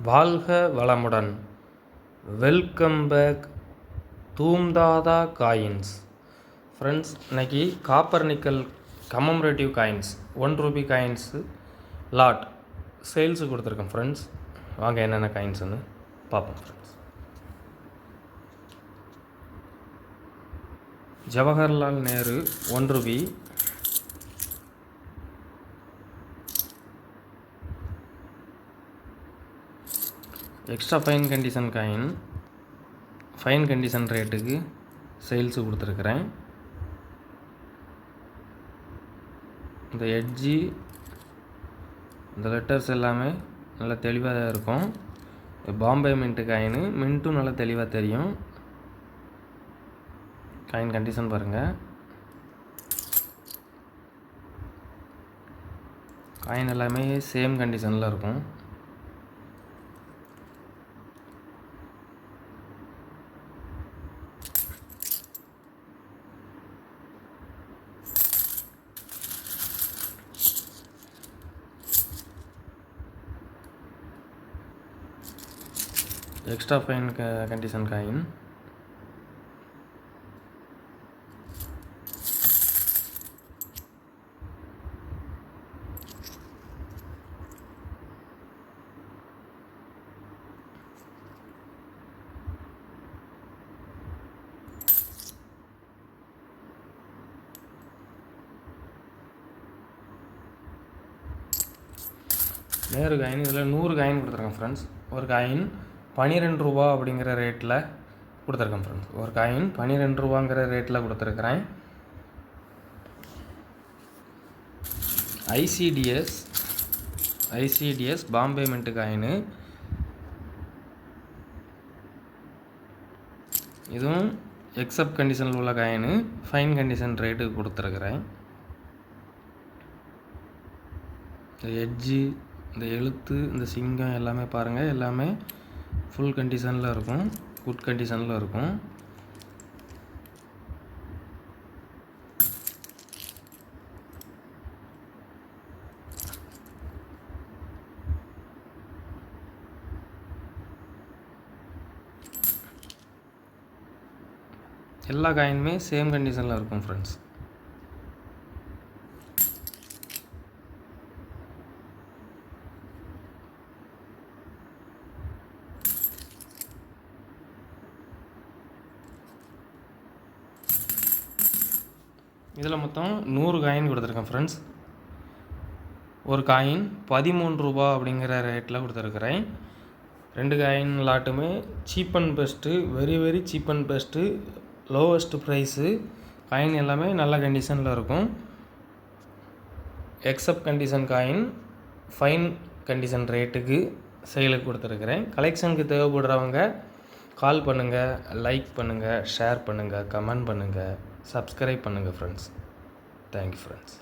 வாழ்க வளமுடன். Welcome back தூம்தாதா காயின்ஸ். ஃப்ரெண்ட்ஸ், இன்றைக்கி copper nickel commemorative coins 1 rupee coins lot sales கொடுத்துருக்கேன். ஃப்ரெண்ட்ஸ், வாங்க என்னென்ன காயின்ஸுன்னு பார்ப்போம். Friends, Jawaharlal Nehru 1 rupee, extra fine condition coin fine condition ரேட்டுக்கு சேல்ஸு கொடுத்துருக்குறேன். இந்த எட்ஜி இந்த லெட்டர்ஸ் எல்லாமே நல்லா தெளிவாக இருக்கும். பாம்பே மின்ட்டு காயின், மின்ட்டும் நல்லா தெளிவாக தெரியும். காயின் கண்டிஷன் பாருங்கள். காயின் எல்லாமே சேம் கண்டிஷனில் இருக்கும். Extra fine condition coin, Nehru coin. இதில் 100 காயின் கொடுத்துருக்கேன். ஃப்ரெண்ட்ஸ், ஒரு காயின் 12 ரூபா அப்படிங்கிற ரேட்டில் கொடுத்துருக்கேன். ஃப்ரெண்ட்ஸ், ஒரு காயின் 12 ரூபாங்கிற ரேட்டில் கொடுத்துருக்குறேன். ஐசிடிஎஸ் பாம்பே மின்ட்டு காயின், இதுவும் எக்ஸப்ட் கண்டிஷனில் உள்ள காயின், ஃபைன் கண்டிஷன் ரேட்டுக்கு கொடுத்துருக்குறேன். இந்த எட்ஜி, இந்த எழுத்து, இந்த சிங்கம் எல்லாமே பாருங்கள், எல்லாமே ஃபுல் கண்டிஷனில் இருக்கும், குட் கண்டிஷனில் இருக்கும். எல்லா காயினுமே சேம் கண்டிஷனில் இருக்கும். ஃப்ரெண்ட்ஸ், இதில் மொத்தம் 100 காயின் கொடுத்துருக்கேன். ஃப்ரெண்ட்ஸ், ஒரு காயின் 13 ரூபா அப்படிங்கிற ரேட்டில் கொடுத்துருக்குறேன். 2 காயின் லாட்டுமே cheap and best, very cheap and best, lowest price. Coin எல்லாமே நல்ல கண்டிஷனில் இருக்கும். Except condition coin fine condition ரேட்டுக்கு சேலுக்கு கொடுத்துருக்குறேன். கலெக்ஷனுக்கு தேவைப்படுறவங்க கால் பண்ணுங்கள், லைக் பண்ணுங்கள், ஷேர் பண்ணுங்கள், கமெண்ட் பண்ணுங்கள், சப்ஸ்கிரைப் பண்ணுங்கள். Friends, thank you. ஃப்ரெண்ட்ஸ்.